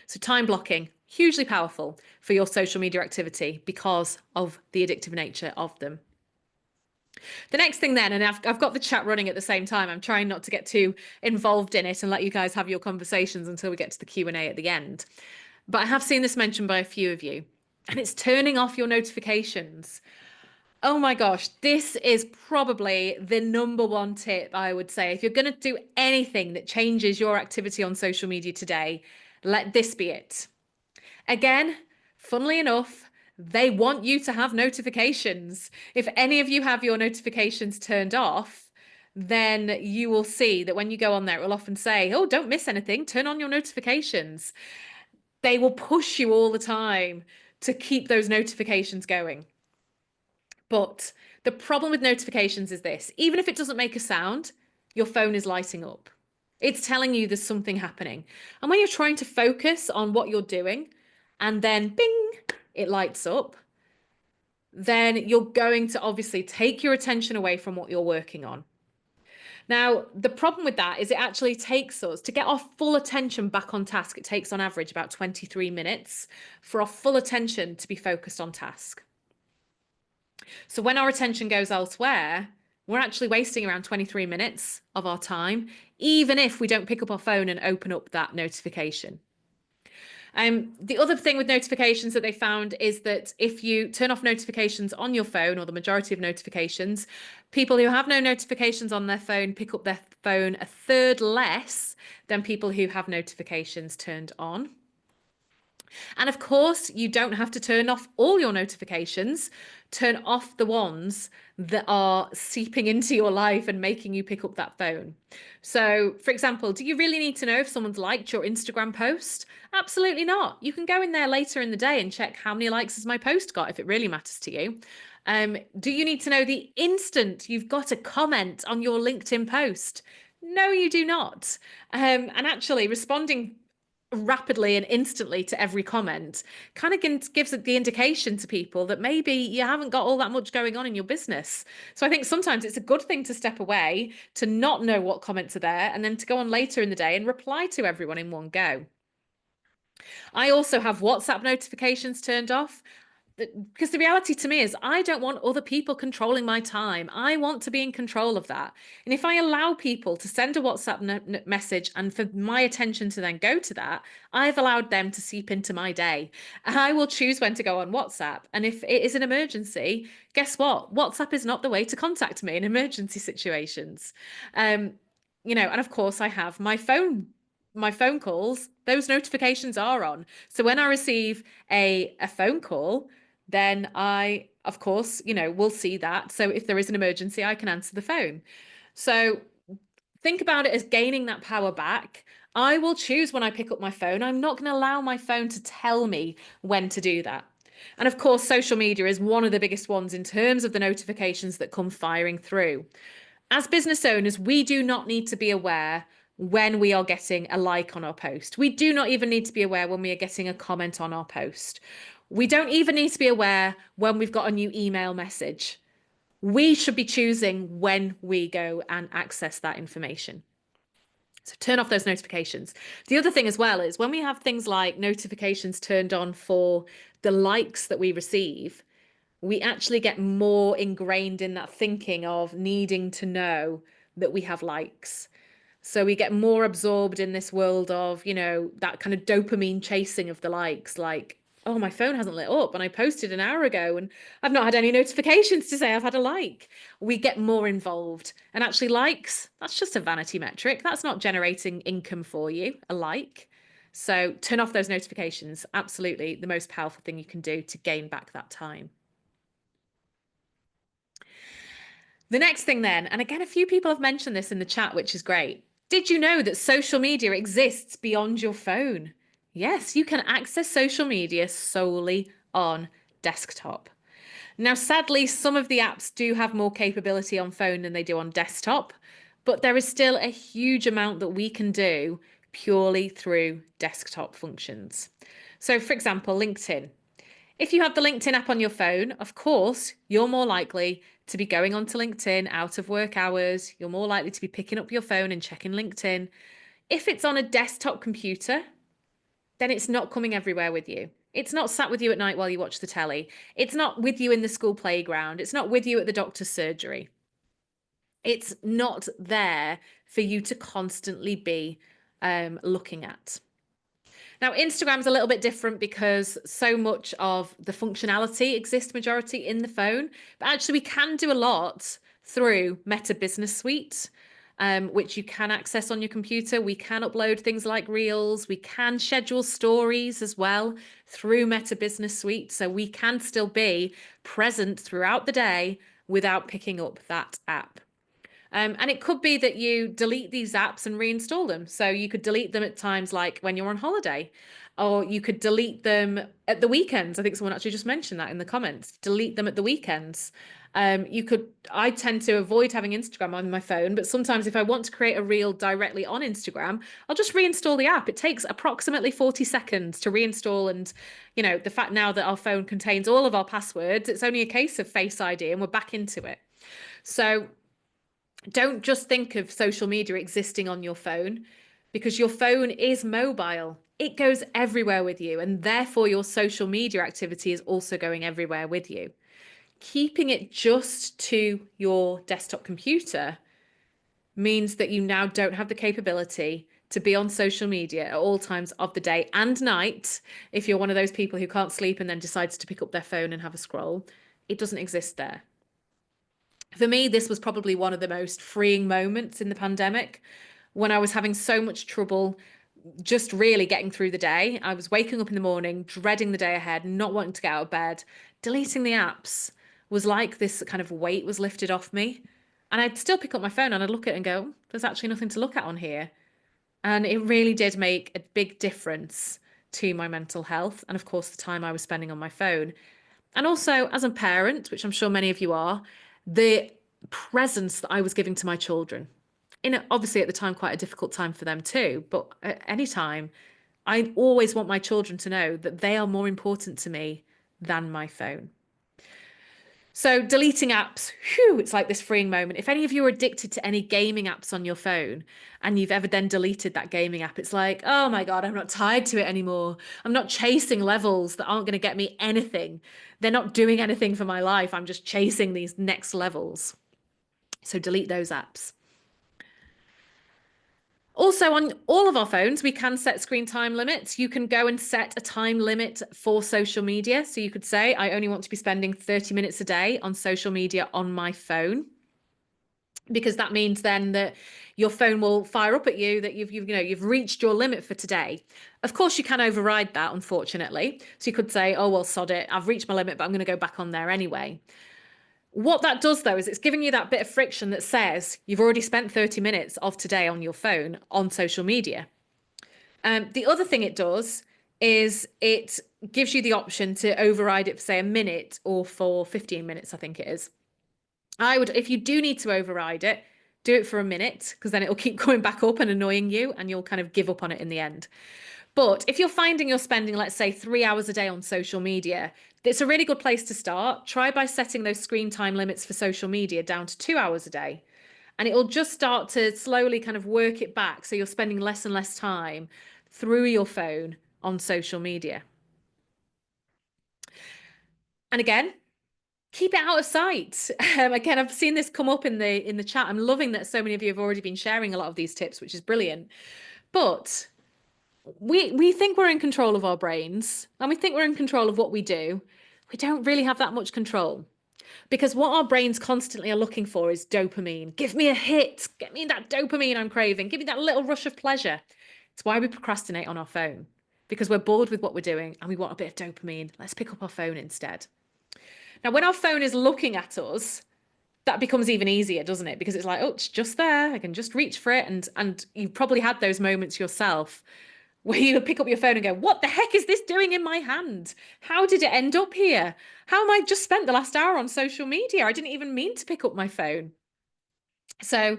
So time blocking, hugely powerful for your social media activity because of the addictive nature of them. The next thing then, and I've got the chat running at the same time, I'm trying not to get too involved in it and let you guys have your conversations until we get to the Q&A at the end. But I have seen this mentioned by a few of you, and it's turning off your notifications. Oh my gosh, this is probably the number one tip I would say. If you're going to do anything that changes your activity on social media today, let this be it. Again, funnily enough, they want you to have notifications. If any of you have your notifications turned off, then you will see that when you go on there, it will often say, oh, don't miss anything, turn on your notifications. They will push you all the time to keep those notifications going. But the problem with notifications is this: even if it doesn't make a sound, your phone is lighting up. It's telling you there's something happening. And when you're trying to focus on what you're doing and then bing, it lights up, then you're going to obviously take your attention away from what you're working on. Now, the problem with that is it actually takes us to get our full attention back on task. It takes on average about 23 minutes for our full attention to be focused on task. So when our attention goes elsewhere, we're actually wasting around 23 minutes of our time, even if we don't pick up our phone and open up that notification. The other thing with notifications that they found is that if you turn off notifications on your phone, or the majority of notifications, people who have no notifications on their phone pick up their phone a third less than people who have notifications turned on. And of course, you don't have to turn off all your notifications. Turn off the ones that are seeping into your life and making you pick up that phone. So, for example, do you really need to know if someone's liked your Instagram post? Absolutely not. You can go in there later in the day and check how many likes has my post got if it really matters to you. Do you need to know the instant you've got a comment on your LinkedIn post? No, you do not. And actually, responding rapidly and instantly to every comment kind of gives the indication to people that maybe you haven't got all that much going on in your business. So I think sometimes it's a good thing to step away, to not know what comments are there, and then to go on later in the day and reply to everyone in one go. I also have WhatsApp notifications turned off, because the reality to me is I don't want other people controlling my time. I want to be in control of that. And if I allow people to send a WhatsApp message and for my attention to then go to that, I've allowed them to seep into my day. And I will choose when to go on WhatsApp. And if it is an emergency, guess what? WhatsApp is not the way to contact me in emergency situations. And of course I have my phone calls, those notifications are on. So when I receive a phone call, then I, of course, will see that. So if there is an emergency, I can answer the phone. So think about it as gaining that power back. I will choose when I pick up my phone. I'm not going to allow my phone to tell me when to do that. And of course, social media is one of the biggest ones in terms of the notifications that come firing through. As business owners, we do not need to be aware when we are getting a like on our post. We do not even need to be aware when we are getting a comment on our post. We don't even need to be aware when we've got a new email message. We should be choosing when we go and access that information. So turn off those notifications. The other thing as well is when we have things like notifications turned on for the likes that we receive, we actually get more ingrained in that thinking of needing to know that we have likes. So we get more absorbed in this world of, that kind of dopamine chasing of the likes, like, oh, my phone hasn't lit up and I posted an hour ago and I've not had any notifications to say I've had a like. We get more involved. And actually likes, that's just a vanity metric. That's not generating income for you, a like. So turn off those notifications. Absolutely the most powerful thing you can do to gain back that time. The next thing then, and again, a few people have mentioned this in the chat, which is great. Did you know that social media exists beyond your phone? Yes, you can access social media solely on desktop. Now, sadly, some of the apps do have more capability on phone than they do on desktop, but there is still a huge amount that we can do purely through desktop functions. So, for example, LinkedIn. If you have the LinkedIn app on your phone, of course, you're more likely to be going onto LinkedIn out of work hours. You're more likely to be picking up your phone and checking LinkedIn. If it's on a desktop computer, then it's not coming everywhere with you. It's not sat with you at night while you watch the telly. It's not with you in the school playground. It's not with you at the doctor's surgery. It's not there for you to constantly be looking at. Now, Instagram's a little bit different because so much of the functionality exists majority in the phone, but actually we can do a lot through Meta Business Suite, which you can access on your computer. We can upload things like Reels. We can schedule stories as well through Meta Business Suite. So we can still be present throughout the day without picking up that app. And it could be that you delete these apps and reinstall them. So you could delete them at times like when you're on holiday, or you could delete them at the weekends. I think someone actually just mentioned that in the comments. Delete them at the weekends. I tend to avoid having Instagram on my phone, but sometimes if I want to create a reel directly on Instagram, I'll just reinstall the app. It takes approximately 40 seconds to reinstall. And, the fact now that our phone contains all of our passwords, it's only a case of Face ID and we're back into it. So don't just think of social media existing on your phone, because your phone is mobile. It goes everywhere with you, and therefore your social media activity is also going everywhere with you. Keeping it just to your desktop computer means that you now don't have the capability to be on social media at all times of the day and night. If you're one of those people who can't sleep and then decides to pick up their phone and have a scroll, it doesn't exist there. For me, this was probably one of the most freeing moments in the pandemic, when I was having so much trouble just really getting through the day. I was waking up in the morning, dreading the day ahead, not wanting to get out of bed. Deleting the apps was like this kind of weight was lifted off me. And I'd still pick up my phone and I'd look at it and go, there's actually nothing to look at on here. And it really did make a big difference to my mental health. And of course, the time I was spending on my phone. And also, as a parent, which I'm sure many of you are, the presence that I was giving to my children, obviously at the time quite a difficult time for them too, but at any time, I always want my children to know that they are more important to me than my phone. So deleting apps, whew, it's like this freeing moment. If any of you are addicted to any gaming apps on your phone and you've ever then deleted that gaming app, it's like, oh my God, I'm not tied to it anymore. I'm not chasing levels that aren't going to get me anything. They're not doing anything for my life. I'm just chasing these next levels. So delete those apps. Also, on all of our phones, we can set screen time limits. You can go and set a time limit for social media. So you could say, I only want to be spending 30 minutes a day on social media on my phone, because that means then that your phone will fire up at you that you've reached your limit for today. Of course, you can override that, unfortunately. So you could say, oh, well, sod it. I've reached my limit, but I'm going to go back on there anyway. What that does, though, is it's giving you that bit of friction that says you've already spent 30 minutes of today on your phone on social media. The other thing it does is it gives you the option to override it for, say, a minute or for 15 minutes, I think it is. If you do need to override it, do it for a minute, because then it'll keep going back up and annoying you and you'll kind of give up on it in the end. But if you're finding you're spending, let's say, 3 hours a day on social media, it's a really good place to start. Try by setting those screen time limits for social media down to 2 hours a day. And it'll just start to slowly kind of work it back. So you're spending less and less time through your phone on social media. And again, keep it out of sight. Again, I've seen this come up in the chat. I'm loving that so many of you have already been sharing a lot of these tips, which is brilliant. But we think we're in control of our brains and we think we're in control of what we do. We don't really have that much control, because what our brains constantly are looking for is dopamine. Give me a hit. Get me that dopamine I'm craving. Give me that little rush of pleasure. It's why we procrastinate on our phone, because we're bored with what we're doing and we want a bit of dopamine. Let's pick up our phone instead. Now, when our phone is looking at us, that becomes even easier, doesn't it? Because it's like, oh, it's just there. I can just reach for it. And you've probably had those moments yourself where you pick up your phone and go, what the heck is this doing in my hand? How did it end up here? How am I just spent the last hour on social media? I didn't even mean to pick up my phone. So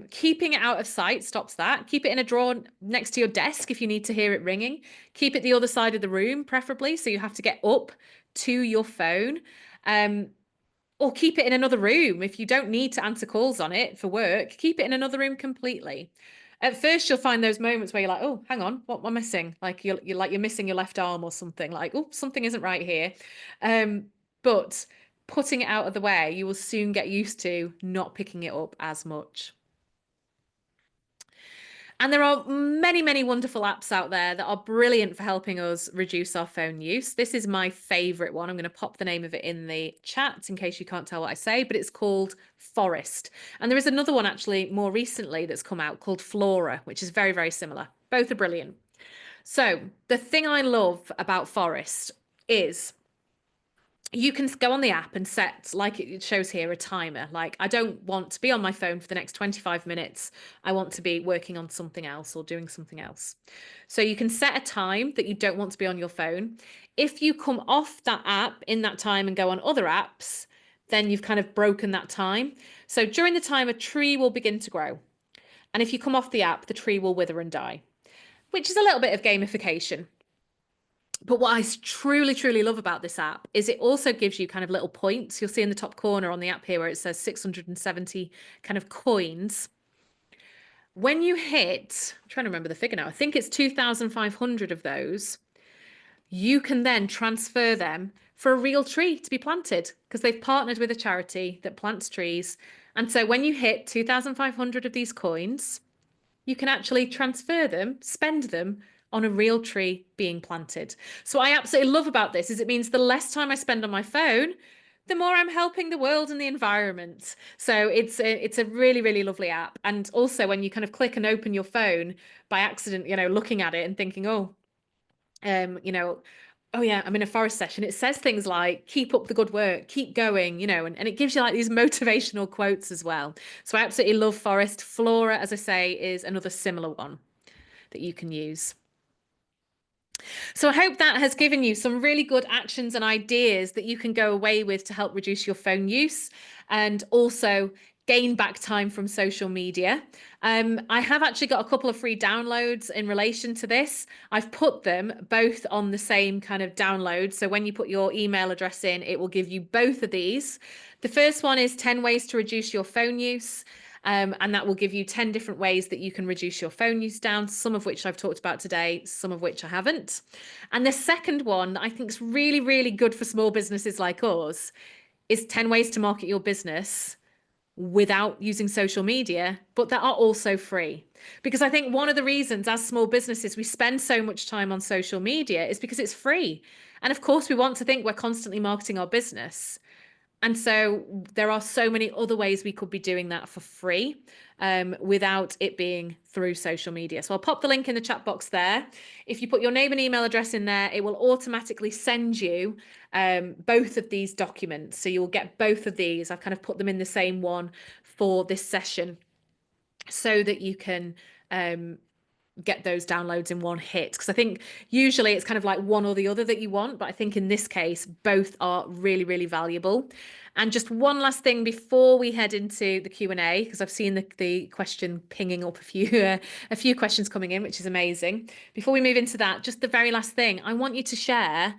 keeping it out of sight stops that. Keep it in a drawer next to your desk if you need to hear it ringing. Keep it the other side of the room, preferably, so you have to get up to your phone. Or keep it in another room if you don't need to answer calls on it for work. Keep it in another room completely. At first, you'll find those moments where you're like, oh, hang on, what am I missing? Like you're missing your left arm or something, like, oh, something isn't right here. But putting it out of the way, you will soon get used to not picking it up as much. And there are many, many wonderful apps out there that are brilliant for helping us reduce our phone use. This is my favorite one. I'm going to pop the name of it in the chat in case you can't tell what I say, but it's called Forest. And there is another one actually more recently that's come out called Flora, which is very, very similar. Both are brilliant. So the thing I love about Forest is you can go on the app and set, like it shows here, a timer. Like, I don't want to be on my phone for the next 25 minutes. I want to be working on something else or doing something else. So you can set a time that you don't want to be on your phone. If you come off that app in that time and go on other apps, then you've kind of broken that time. So during the time, a tree will begin to grow. And if you come off the app, the tree will wither and die, which is a little bit of gamification. But what I truly, truly love about this app is it also gives you kind of little points. You'll see in the top corner on the app here where it says 670 kind of coins. When you hit, I'm trying to remember the figure now, I think it's 2,500 of those, you can then transfer them for a real tree to be planted because they've partnered with a charity that plants trees. And so when you hit 2,500 of these coins, you can actually transfer them, spend them on a real tree being planted. So what I absolutely love about this is it means the less time I spend on my phone, the more I'm helping the world and the environment. So it's a really, really lovely app. And also when you kind of click and open your phone by accident, looking at it and thinking, oh, you know, oh yeah, I'm in a forest session. It says things like, keep up the good work, keep going, and it gives you like these motivational quotes as well. So I absolutely love Forest. Flora, as I say, is another similar one that you can use. So I hope that has given you some really good actions and ideas that you can go away with to help reduce your phone use and also gain back time from social media. I have actually got a couple of free downloads in relation to this. I've put them both on the same kind of download. So when you put your email address in, it will give you both of these. The first one is 10 ways to reduce your phone use. And that will give you 10 different ways that you can reduce your phone use down, some of which I've talked about today, some of which I haven't. And the second one I think is really, really good for small businesses like us is 10 ways to market your business without using social media, but that are also free. Because I think one of the reasons as small businesses we spend so much time on social media is because it's free. And of course, we want to think we're constantly marketing our business. And so there are so many other ways we could be doing that for free without it being through social media. So I'll pop the link in the chat box there. If you put your name and email address in there, it will automatically send you both of these documents. So you'll get both of these. I've kind of put them in the same one for this session so that you can get those downloads in one hit, because I think usually it's kind of like one or the other that you want, but I think in this case both are really, really valuable. And just one last thing before we head into the Q&A, because I've seen the question pinging up a few questions coming in, which is amazing. Before we move into that, just the very last thing I want you to share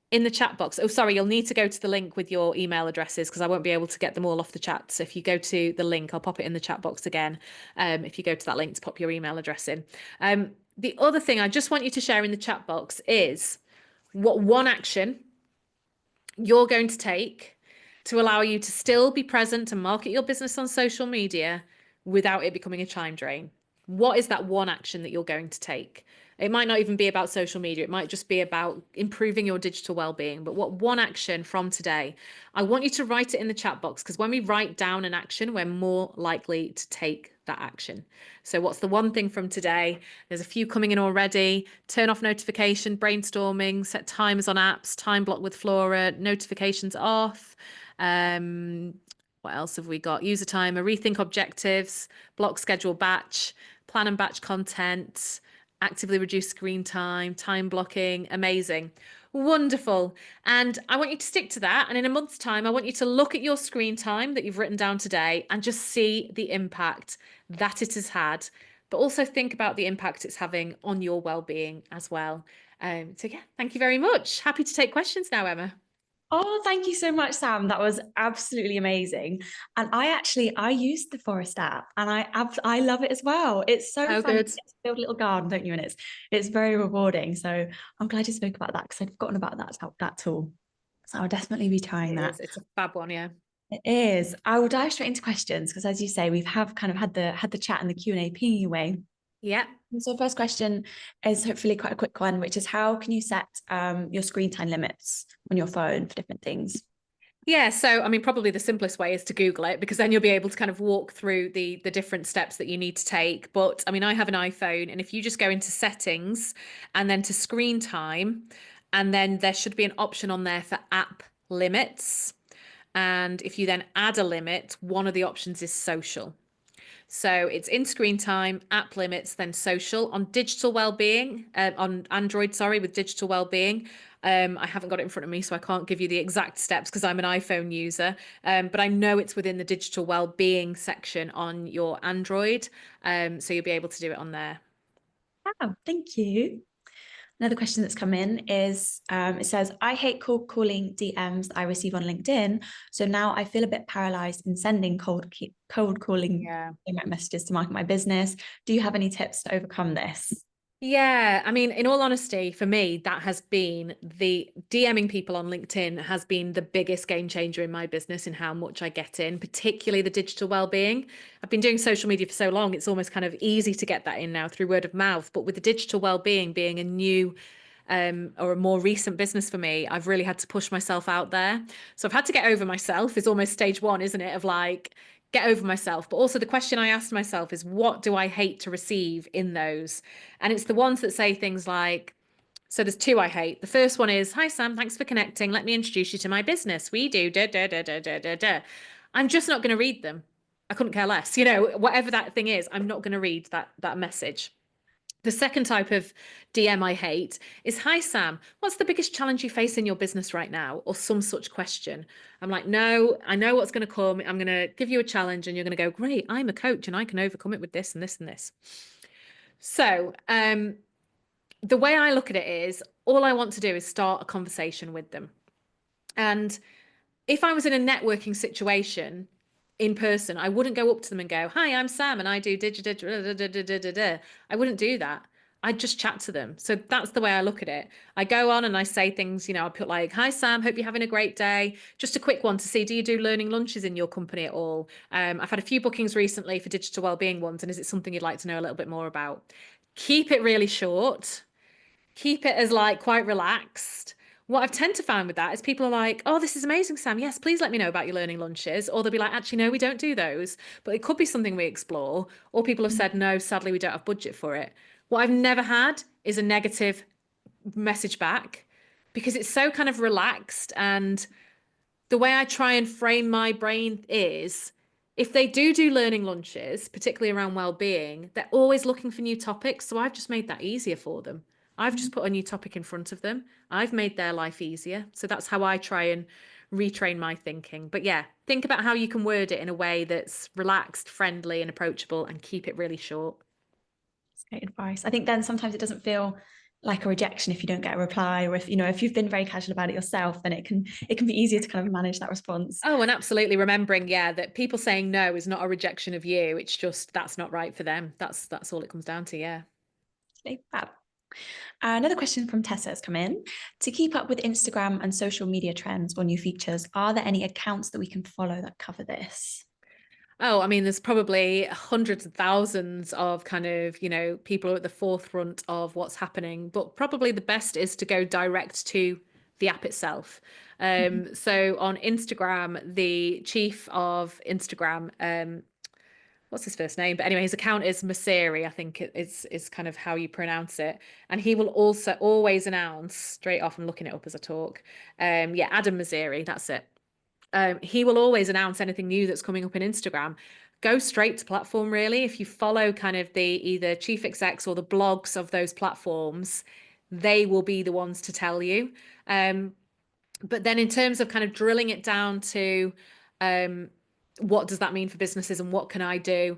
in the chat box. Oh, sorry, you'll need to go to the link with your email addresses because I won't be able to get them all off the chat. So if you go to the link, I'll pop it in the chat box again. If you go to that link to pop your email address in. The other thing I just want you to share in the chat box is what one action you're going to take to allow you to still be present and market your business on social media without it becoming a time drain. What is that one action that you're going to take? It might not even be about social media. It might just be about improving your digital well-being. But what one action from today? I want you to write it in the chat box, because when we write down an action, we're more likely to take that action. So what's the one thing from today? There's a few coming in already. Turn off notification, brainstorming, set timers on apps, time block with Flora, notifications off. What else have we got? Use a timer, rethink objectives, block schedule batch, plan and batch content, actively reduce screen time, time blocking. Amazing. Wonderful. And I want you to stick to that. And in a month's time, I want you to look at your screen time that you've written down today and just see the impact that it has had, but also think about the impact it's having on your well-being as well. So yeah, thank you very much. Happy to take questions now, Emma. Oh, thank you so much, Sam. That was absolutely amazing. And I used the Forest app and I love it as well. It's so Oh, fun. You good. get to build a little garden, don't you? And it's very rewarding. So I'm glad you spoke about that because I'd forgotten about that tool. So I'll definitely be trying It that. is. It's a fab one, yeah. It is. I will dive straight into questions because, as you say, we've kind of had the chat and the Q&A pinging away. Yeah. And so first question is hopefully quite a quick one, which is how can you set your screen time limits on your phone for different things? Yeah, so I mean, probably the simplest way is to Google it, because then you'll be able to kind of walk through the different steps that you need to take. But I mean, I have an iPhone, and if you just go into settings and then to screen time, and then there should be an option on there for app limits. And if you then add a limit, one of the options is social. So it's in screen time, app limits, then social. On digital well-being, on Android, sorry, with digital well-being, I haven't got it in front of me, so I can't give you the exact steps because I'm an iPhone user. But I know it's within the digital well-being section on your Android. So you'll be able to do it on there. Wow, thank you. Another question that's come in is it says, I hate cold calling DMs that I receive on LinkedIn. So now I feel a bit paralyzed in sending cold calling Yeah. direct messages to market my business. Do you have any tips to overcome this? Yeah, I mean, in all honesty, for me, that has been the DMing people on LinkedIn has been the biggest game changer in my business in how much I get in, particularly the digital well-being. I've been doing social media for so long, it's almost kind of easy to get that in now through word of mouth. But with the digital well-being being a new or a more recent business for me, I've really had to push myself out there. So I've had to get over myself is almost stage one, isn't it? Of like, get over myself. But also the question I asked myself is, what do I hate to receive in those? And it's the ones that say things like, so there's two I hate. The first one is, hi, Sam, thanks for connecting. Let me introduce you to my business. We do da da da da da da da. I'm just not going to read them. I couldn't care less. You know, whatever that thing is, I'm not going to read that message. The second type of DM I hate is, hi, Sam, what's the biggest challenge you face in your business right now? Or some such question. I'm like, no, I know what's going to come. I'm going to give you a challenge and you're going to go, great, I'm a coach and I can overcome it with this and this and this. So, the way I look at it is all I want to do is start a conversation with them. And if I was in a networking situation in person, I wouldn't go up to them and go, hi, I'm Sam and I do digital. I wouldn't do that. I'd just chat to them. So that's the way I look at it. I go on and I say things, you know, I put like, hi, Sam, hope you're having a great day. Just a quick one to see, do you do learning lunches in your company at all? I've had a few bookings recently for digital wellbeing ones. And is it something you'd like to know a little bit more about? Keep it really short. Keep it as like quite relaxed. What I've tend to find with that is people are like, oh, this is amazing, Sam. Yes, please let me know about your learning lunches. Or they'll be like, actually, no, we don't do those, but it could be something we explore. Or people have said, no, sadly, we don't have budget for it. What I've never had is a negative message back because it's so kind of relaxed. And the way I try and frame my brain is if they do learning lunches, particularly around well-being, they're always looking for new topics. So I've just made that easier for them. I've just put a new topic in front of them. I've made their life easier. So that's how I try and retrain my thinking. But yeah, think about how you can word it in a way that's relaxed, friendly, and approachable, and keep it really short. That's great advice. I think then sometimes it doesn't feel like a rejection if you don't get a reply, or if you know if you've been very casual about it yourself, then it can be easier to kind of manage that response. Oh, and absolutely remembering, yeah, that people saying no is not a rejection of you. It's just that's not right for them. That's all it comes down to, yeah. Okay, fab. Another question from Tessa has come in. To keep up with Instagram and social media trends or new features, are there any accounts that we can follow that cover this? Oh, I mean, there's probably hundreds of thousands of kind of, you know, people at the forefront of what's happening, but probably the best is to go direct to the app itself. So on Instagram, the chief of Instagram, what's his first name? But anyway, his account is Maseri, I think is kind of how you pronounce it. And he will also always announce straight off, I'm looking it up as I talk. Yeah, Adam Maseri, that's it. He will always announce anything new that's coming up in Instagram. Go straight to platform, really. If you follow kind of the either chief execs or the blogs of those platforms, they will be the ones to tell you. But then in terms of kind of drilling it down to um, what does that mean for businesses and what can I do?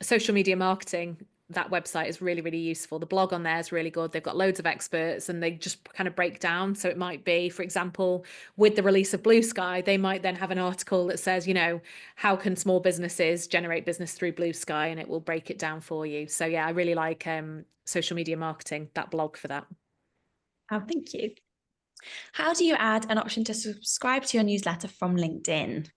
Social media marketing, that website is really, really useful. The blog on there is really good. They've got loads of experts and they just kind of break down. So it might be, for example, with the release of Blue Sky, they might then have an article that says, you know, how can small businesses generate business through Blue Sky? And it will break it down for you. So yeah, I really like social media marketing, that blog for that. Oh, thank you. How do you add an option to subscribe to your newsletter from LinkedIn?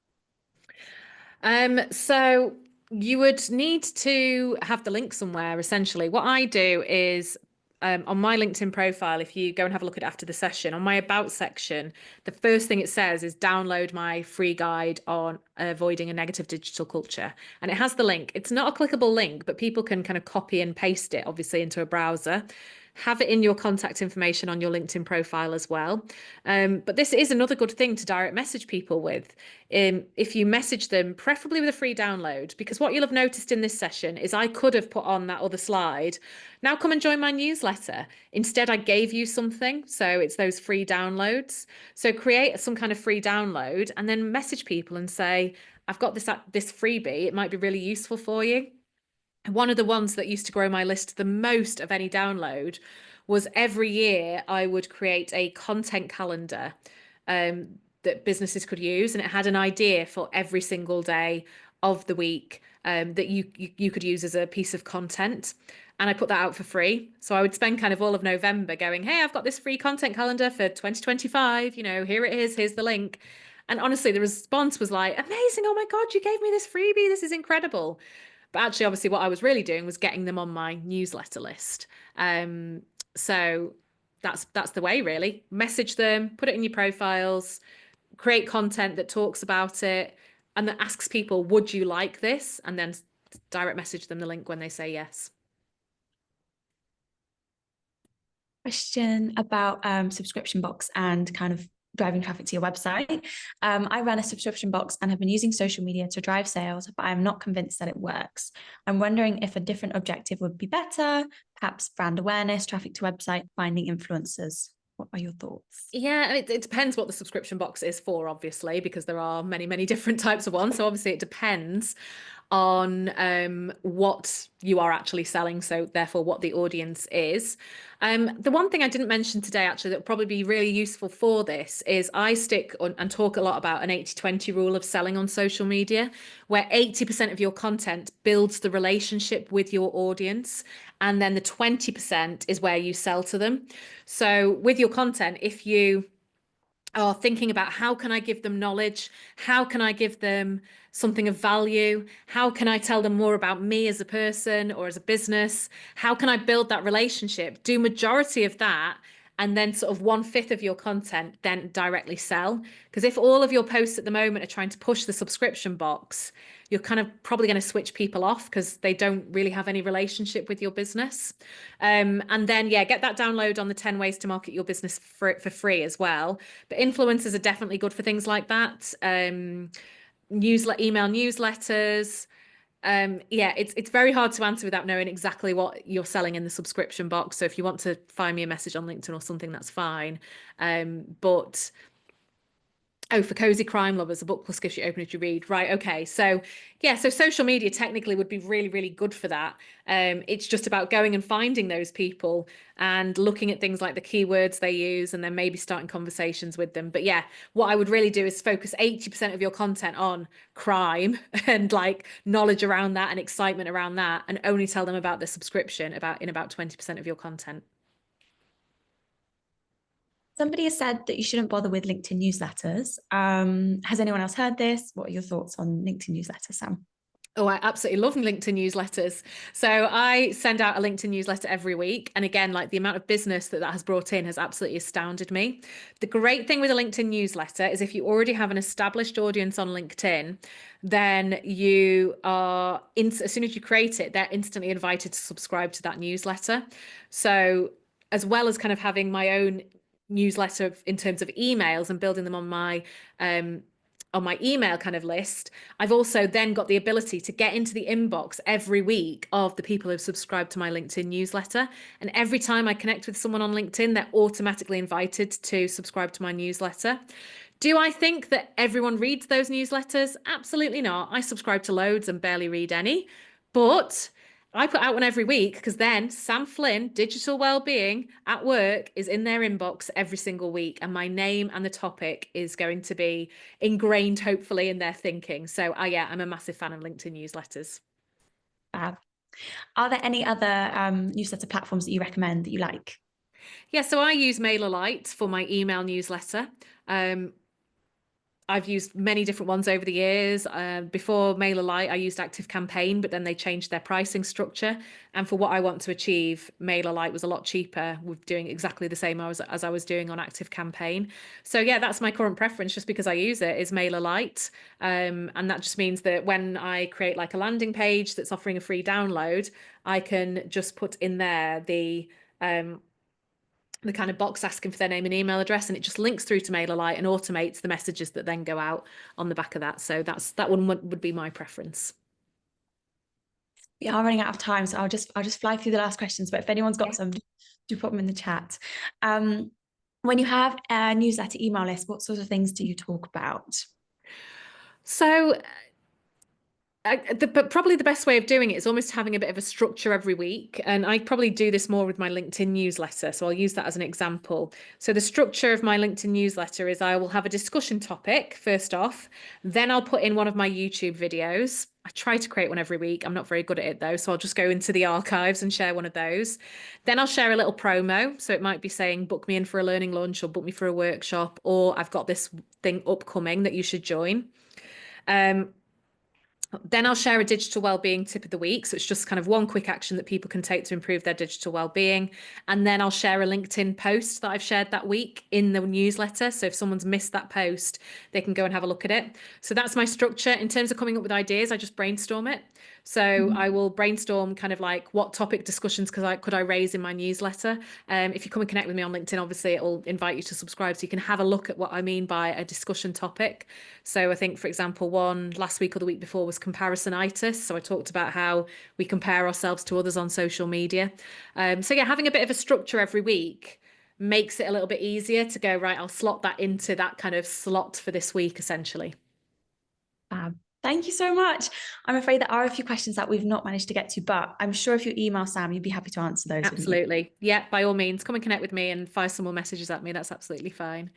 So you would need to have the link somewhere, essentially. What I do is on my LinkedIn profile, if you go and have a look at it after the session, on my about section, the first thing it says is download my free guide on avoiding a negative digital culture. And it has the link. It's not a clickable link, but people can kind of copy and paste it, obviously, into a browser. have it in your contact information on your LinkedIn profile as well. But this is another good thing to direct message people with. If you message them, preferably with a free download, because what you'll have noticed in this session is I could have put on that other slide, now come and join my newsletter. Instead, I gave you something. So it's those free downloads. So create some kind of free download and then message people and say, I've got this freebie. It might be really useful for you. One of the ones that used to grow my list the most of any download was every year I would create a content calendar that businesses could use, and it had an idea for every single day of the week that you could use as a piece of content. And I put that out for free. So I would spend kind of all of November going, hey, I've got this free content calendar for 2025. Here it is. Here's the link. And honestly, the response was like, amazing. Oh my God, you gave me this freebie. This is incredible. But actually, obviously, what I was really doing was getting them on my newsletter list. So that's the way, really. Message them, put it in your profiles, create content that talks about it, and that asks people, would you like this? And then direct message them the link when they say yes. Question about subscription box and kind of driving traffic to your website. I run a subscription box and have been using social media to drive sales, but I'm not convinced that it works. I'm wondering if a different objective would be better, perhaps brand awareness, traffic to website, finding influencers. What are your thoughts? Yeah, it depends what the subscription box is for, obviously, because there are many, many different types of ones. So obviously it depends on what you are actually selling, so therefore what the audience is. The one thing I didn't mention today actually that would probably be really useful for this is I stick on and talk a lot about an 80-20 rule of selling on social media, where 80% of your content builds the relationship with your audience, and then the 20% is where you sell to them. So with your content, if you are thinking about how can I give them knowledge? How can I give them something of value? How can I tell them more about me as a person or as a business? How can I build that relationship? Do majority of that, and then sort of 1/5 of your content then directly sell. Because if all of your posts at the moment are trying to push the subscription box, you're kind of probably going to switch people off because they don't really have any relationship with your business. And then, yeah, get that download on the 10 ways to market your business for free as well. But influencers are definitely good for things like that. Email newsletters. Yeah, it's very hard to answer without knowing exactly what you're selling in the subscription box. So if you want to find me a message on LinkedIn or something, that's fine. But oh, for Cozy Crime Lovers, a book plus gives you open as you read. Right. Okay. So yeah, so social media technically would be really, really good for that. It's just about going and finding those people and looking at things like the keywords they use and then maybe starting conversations with them. But yeah, what I would really do is focus 80% of your content on crime and like knowledge around that and excitement around that, and only tell them about the subscription in about 20% of your content. Somebody has said that you shouldn't bother with LinkedIn newsletters. Has anyone else heard this? What are your thoughts on LinkedIn newsletters, Sam? Oh, I absolutely love LinkedIn newsletters. So I send out a LinkedIn newsletter every week. And again, like the amount of business that has brought in has absolutely astounded me. The great thing with a LinkedIn newsletter is if you already have an established audience on LinkedIn, then you are, as soon as you create it, they're instantly invited to subscribe to that newsletter. So as well as kind of having my own newsletter in terms of emails and building them on my email kind of list, I've also then got the ability to get into the inbox every week of the people who've subscribed to my LinkedIn newsletter. And every time I connect with someone on LinkedIn, they're automatically invited to subscribe to my newsletter. Do I think that everyone reads those newsletters? Absolutely not. I subscribe to loads and barely read any, but I put out one every week because then Sam Flynn, Digital Wellbeing at Work, is in their inbox every single week. And my name and the topic is going to be ingrained, hopefully, in their thinking. So yeah, I'm a massive fan of LinkedIn newsletters. Fab. Are there any other newsletter platforms that you recommend that you like? Yeah, so I use MailerLite for my email newsletter. I've used many different ones over the years. Before MailerLite, I used ActiveCampaign, but then they changed their pricing structure. And for what I want to achieve, MailerLite was a lot cheaper with doing exactly the same as I was doing on ActiveCampaign. So yeah, that's my current preference, just because I use it, is MailerLite. And that just means that when I create like a landing page that's offering a free download, I can just put in there the the kind of box asking for their name and email address, and it just links through to MailerLite and automates the messages that then go out on the back of that. So that one would be my preference. We are running out of time, so I'll just fly through the last questions. But if anyone's got some, do put them in the chat. When you have a newsletter email list, what sort of things do you talk about? So but probably the best way of doing it is almost having a bit of a structure every week. And I probably do this more with my LinkedIn newsletter. So I'll use that as an example. So the structure of my LinkedIn newsletter is I will have a discussion topic first off, then I'll put in one of my YouTube videos. I try to create one every week. I'm not very good at it though. So I'll just go into the archives and share one of those. Then I'll share a little promo. So it might be saying, book me in for a learning lunch or book me for a workshop, or I've got this thing upcoming that you should join. Then I'll share a digital wellbeing tip of the week. So it's just kind of one quick action that people can take to improve their digital wellbeing. And then I'll share a LinkedIn post that I've shared that week in the newsletter. So if someone's missed that post, they can go and have a look at it. So that's my structure. In terms of coming up with ideas, I just brainstorm it. So I will brainstorm kind of like what topic discussions could I raise in my newsletter. If you come and connect with me on LinkedIn, obviously it'll invite you to subscribe so you can have a look at what I mean by a discussion topic. So I think, for example, one last week or the week before was comparisonitis. So I talked about how we compare ourselves to others on social media. So yeah, having a bit of a structure every week makes it a little bit easier to go, right, I'll slot that into that kind of slot for this week, essentially. Thank you so much. I'm afraid there are a few questions that we've not managed to get to, but I'm sure if you email Sam, you'd be happy to answer those. Absolutely. Yeah, by all means, come and connect with me and fire some more messages at me. That's absolutely fine.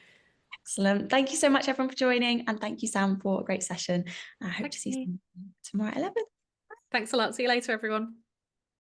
Excellent. Thank you so much, everyone, for joining. And thank you, Sam, for a great session. I hope to see you tomorrow at 11. Thanks a lot. See you later, everyone.